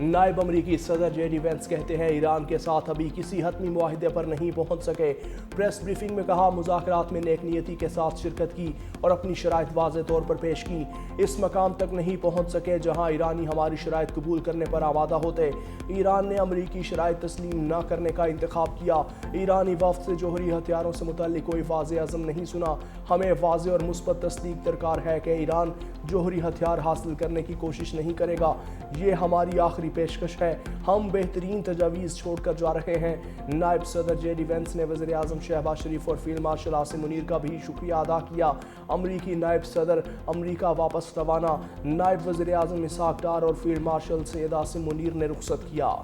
نائب امریکی صدر جے ڈی وینس کہتے ہیں ایران کے ساتھ ابھی کسی حتمی معاہدے پر نہیں پہنچ سکے۔ پریس بریفنگ میں کہا مذاکرات میں نیک نیتی کے ساتھ شرکت کی اور اپنی شرائط واضح طور پر پیش کی۔ اس مقام تک نہیں پہنچ سکے جہاں ایرانی ہماری شرائط قبول کرنے پر آمادہ ہوتے۔ ایران نے امریکی شرائط تسلیم نہ کرنے کا انتخاب کیا۔ ایرانی وفد سے جوہری ہتھیاروں سے متعلق کوئی واضح عزم نہیں سنا۔ ہمیں واضح اور مثبت تصدیق درکار ہے کہ ایران جوہری ہتھیار حاصل کرنے کی کوشش نہیں کرے گا۔ یہ ہماری آخری پیشکش ہے۔ ہم بہترین تجاویز چھوڑ کر جا رہے ہیں۔ نائب صدر جے ڈی وینس نے وزیر اعظم شہباز شریف اور فیلڈ مارشل عاصم منیر کا بھی شکریہ ادا کیا۔ امریکی نائب صدر امریکہ واپس روانہ، نائب وزیر اعظم اسحاق ڈار اور فیلڈ مارشل سید عاصم منیر نے رخصت کیا۔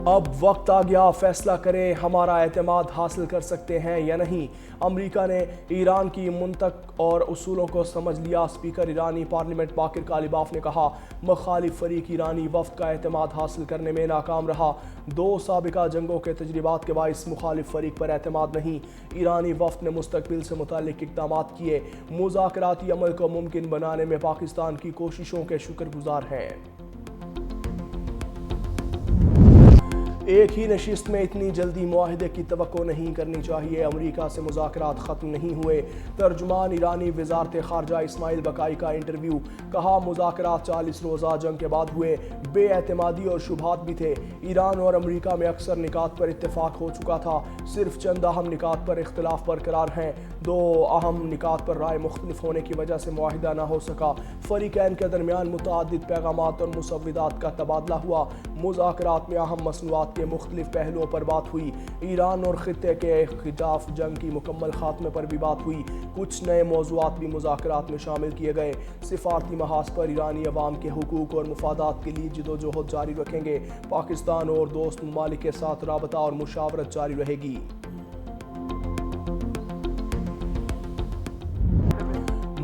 اب وقت آ گیا، فیصلہ کریں ہمارا اعتماد حاصل کر سکتے ہیں یا نہیں۔ امریکہ نے ایران کی منطق اور اصولوں کو سمجھ لیا۔ اسپیکر ایرانی پارلیمنٹ باقر کالیباف نے کہا مخالف فریق ایرانی وفد کا اعتماد حاصل کرنے میں ناکام رہا۔ 2 سابقہ جنگوں کے تجربات کے باعث مخالف فریق پر اعتماد نہیں۔ ایرانی وفد نے مستقبل سے متعلق اقدامات کیے، مذاکراتی عمل کو ممکن بنانے میں پاکستان کی کوششوں کے شکر گزار ہیں۔ ایک ہی نشست میں اتنی جلدی معاہدے کی توقع نہیں کرنی چاہیے۔ امریکہ سے مذاکرات ختم نہیں ہوئے۔ ترجمان ایرانی وزارت خارجہ اسماعیل بقائی کا انٹرویو، کہا مذاکرات 40 روزہ جنگ کے بعد ہوئے، بے اعتمادی اور شبہات بھی تھے۔ ایران اور امریکہ میں اکثر نکات پر اتفاق ہو چکا تھا، صرف چند اہم نکات پر اختلاف برقرار ہیں۔ 2 اہم نکات پر رائے مختلف ہونے کی وجہ سے معاہدہ نہ ہو سکا۔ فریقین کے درمیان متعدد پیغامات اور مسودات کا تبادلہ ہوا۔ مذاکرات میں اہم مصنوعات کے مختلف پہلوؤں پر بات ہوئی۔ ایران اور خطے کے خلاف جنگ کی مکمل خاتمے پر بھی بات ہوئی۔ کچھ نئے موضوعات بھی مذاکرات میں شامل کیے گئے۔ سفارتی محاذ پر ایرانی عوام کے حقوق اور مفادات کے لیے جدوجہد جاری رکھیں گے۔ پاکستان اور دوست ممالک کے ساتھ رابطہ اور مشاورت جاری رہے گی۔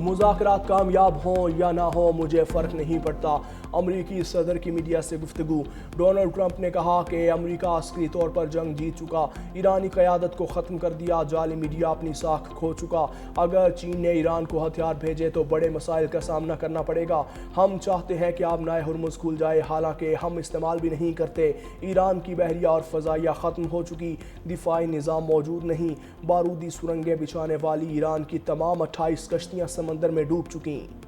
مذاکرات کامیاب ہوں یا نہ ہوں مجھے فرق نہیں پڑتا، امریکی صدر کی میڈیا سے گفتگو۔ ڈونلڈ ٹرمپ نے کہا کہ امریکہ عسکری طور پر جنگ جیت چکا، ایرانی قیادت کو ختم کر دیا، جعلی میڈیا اپنی ساکھ کھو چکا۔ اگر چین نے ایران کو ہتھیار بھیجے تو بڑے مسائل کا سامنا کرنا پڑے گا۔ ہم چاہتے ہیں کہ آبنائے ہرمز کھل جائے، حالانکہ ہم استعمال بھی نہیں کرتے۔ ایران کی بحریہ اور فضائیہ ختم ہو چکی، دفاعی نظام موجود نہیں۔ بارودی سرنگیں بچھانے والی ایران کی تمام 28 کشتیاں سمندر میں ڈوب چکیں۔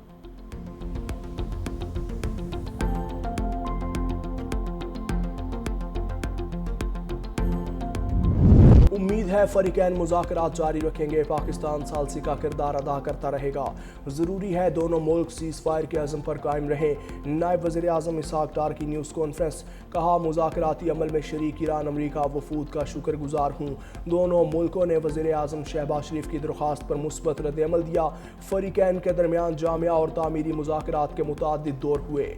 امید ہے فریقین مذاکرات جاری رکھیں گے، پاکستان ثالثی کا کردار ادا کرتا رہے گا۔ ضروری ہے دونوں ملک سیز فائر کے عزم پر قائم رہیں۔ نائب وزیر اعظم اسحاق ڈار کی نیوز کانفرنس، کہا مذاکراتی عمل میں شریک ایران امریکہ وفود کا شکر گزار ہوں۔ دونوں ملکوں نے وزیر اعظم شہباز شریف کی درخواست پر مثبت رد عمل دیا۔ فریقین کے درمیان جامعہ اور تعمیری مذاکرات کے متعدد دور ہوئے۔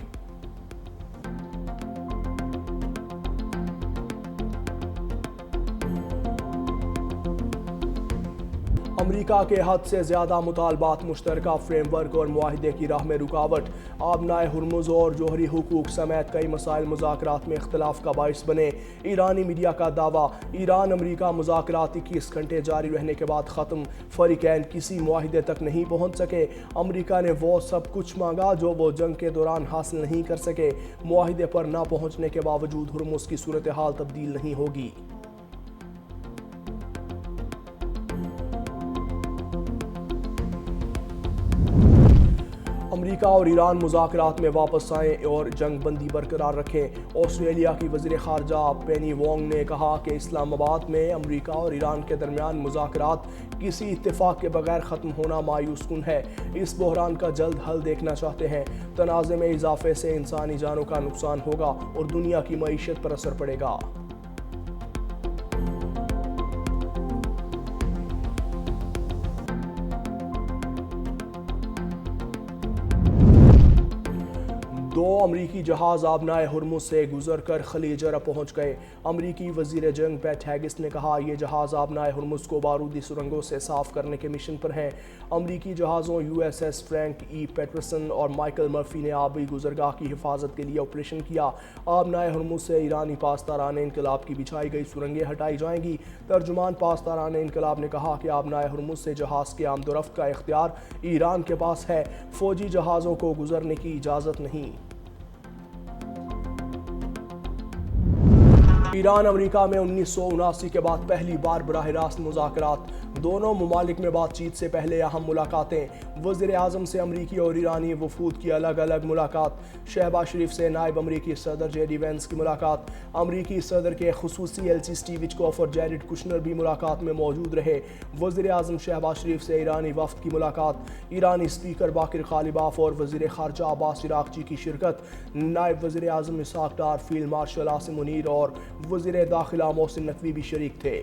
امریکہ کے حد سے زیادہ مطالبات مشترکہ فریم ورک اور معاہدے کی راہ میں رکاوٹ۔ آبنائے ہرمز اور جوہری حقوق سمیت کئی مسائل مذاکرات میں اختلاف کا باعث بنے۔ ایرانی میڈیا کا دعویٰ، ایران امریکہ مذاکرات 21 گھنٹے جاری رہنے کے بعد ختم، فریقین کسی معاہدے تک نہیں پہنچ سکے۔ امریکہ نے وہ سب کچھ مانگا جو وہ جنگ کے دوران حاصل نہیں کر سکے۔ معاہدے پر نہ پہنچنے کے باوجود ہرمز کی صورتحال تبدیل نہیں ہوگی۔ امریکہ اور ایران مذاکرات میں واپس آئیں اور جنگ بندی برقرار رکھیں۔ آسٹریلیا کی وزیر خارجہ پینی وانگ نے کہا کہ اسلام آباد میں امریکہ اور ایران کے درمیان مذاکرات کسی اتفاق کے بغیر ختم ہونا مایوس کن ہے۔ اس بحران کا جلد حل دیکھنا چاہتے ہیں۔ تنازع میں اضافے سے انسانی جانوں کا نقصان ہوگا اور دنیا کی معیشت پر اثر پڑے گا۔ دو امریکی جہاز آبنائے ہرمز سے گزر کر خلیج عرب پہنچ گئے۔ امریکی وزیر جنگ پیٹ ہیگس نے کہا یہ جہاز آبنائے ہرمز کو بارودی سرنگوں سے صاف کرنے کے مشن پر ہیں۔ امریکی جہازوں یو ایس ایس فرینک ای پیٹرسن اور مائیکل مرفی نے آبی گزرگاہ کی حفاظت کے لیے آپریشن کیا۔ آبنائے ہرمز سے ایرانی پاسداران انقلاب کی بچھائی گئی سرنگیں ہٹائی جائیں گی۔ ترجمان پاسداران انقلاب نے کہا کہ آبنائے ہرمز سے جہاز کے آمد و رفت کا اختیار ایران کے پاس ہے، فوجی جہازوں کو گزرنے کی اجازت نہیں۔ ایران امریکہ میں 1979 کے بعد پہلی بار براہ راست مذاکرات۔ دونوں ممالک میں بات چیت سے پہلے اہم ملاقاتیں۔ وزیر اعظم سے امریکی اور ایرانی وفود کی الگ الگ ملاقات۔ شہباز شریف سے نائب امریکی صدر جے ڈی وینس کی ملاقات۔ امریکی صدر کے خصوصی ایلچی سٹیو وٹکوف اور جیریڈ کشنر بھی ملاقات میں موجود رہے۔ وزیر اعظم شہباز شریف سے ایرانی وفد کی ملاقات۔ ایرانی اسپیکر باقر غالباف اور وزیر خارجہ عباس عراقچی کی شرکت۔ نائب وزیر اعظم اسحاق ڈار، فیلڈ مارشل عاصم منیر اور وزیر داخلہ محسن نقوی بھی شریک تھے۔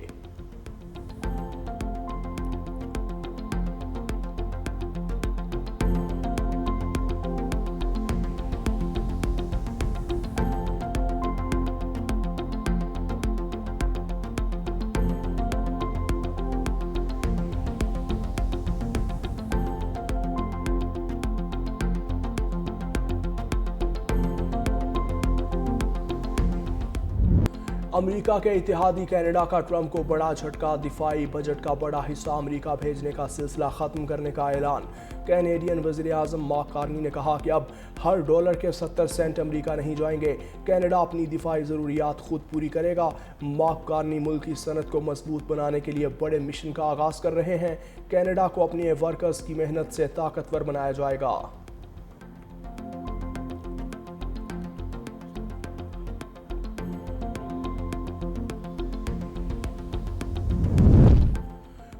امریکہ کے اتحادی کینیڈا کا ٹرمپ کو بڑا جھٹکا، دفاعی بجٹ کا بڑا حصہ امریکہ بھیجنے کا سلسلہ ختم کرنے کا اعلان۔ کینیڈین وزیر اعظم مارک کارنی نے کہا کہ اب ہر ڈالر کے 70 سینٹ امریکہ نہیں جائیں گے، کینیڈا اپنی دفاعی ضروریات خود پوری کرے گا۔ مارک کارنی ملک کی صنعت کو مضبوط بنانے کے لیے بڑے مشن کا آغاز کر رہے ہیں۔ کینیڈا کو اپنے ورکرز کی محنت سے طاقتور بنایا جائے گا۔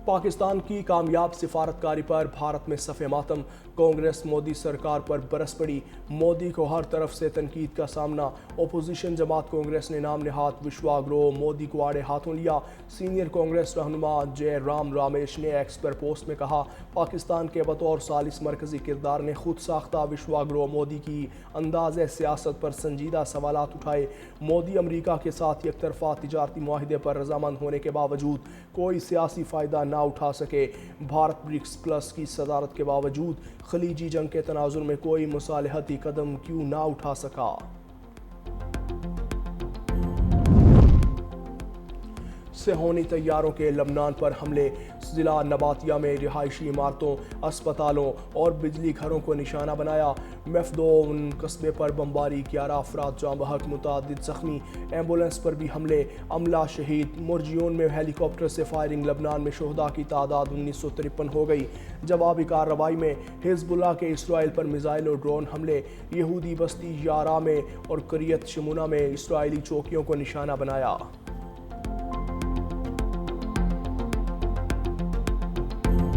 پاکستان کی کامیاب سفارتکاری پر بھارت میں صف ماتم، کانگریس مودی سرکار پر برس پڑی، مودی کو ہر طرف سے تنقید کا سامنا۔ اپوزیشن جماعت کانگریس نے نام نہاد وشوا گروہ مودی کو آڑے ہاتھوں لیا۔ سینئر کانگریس رہنما جے رام رامیش نے ایکس پر پوسٹ میں کہا پاکستان کے بطور ثالث مرکزی کردار نے خود ساختہ وشوا گروہ مودی کی انداز سیاست پر سنجیدہ سوالات اٹھائے۔ مودی امریکہ کے ساتھ یک طرفہ تجارتی معاہدے پر رضامند ہونے کے باوجود کوئی سیاسی فائدہ نہ اٹھا سکے۔ بھارت برکس پلس کی صدارت کے باوجود خلیجی جنگ کے تناظر میں کوئی مصالحتی قدم کیوں نہ اٹھا سکا۔ صہیونی طیاروں کے لبنان پر حملے، ضلع نباتیہ میں رہائشی عمارتوں، اسپتالوں اور بجلی گھروں کو نشانہ بنایا۔ میفدون قصبے پر بمباری، 11 افراد جاں بحق، متعدد زخمی۔ ایمبولینس پر بھی حملے، عملہ شہید۔ مرجیون میں ہیلی کاپٹر سے فائرنگ، لبنان میں شہداء کی تعداد 1953 ہو گئی۔ جوابی کارروائی میں حزب اللہ کے اسرائیل پر میزائل اور ڈرون حملے، یہودی بستی یارا میں اور قریت شمونہ میں اسرائیلی چوکیوں کو نشانہ بنایا۔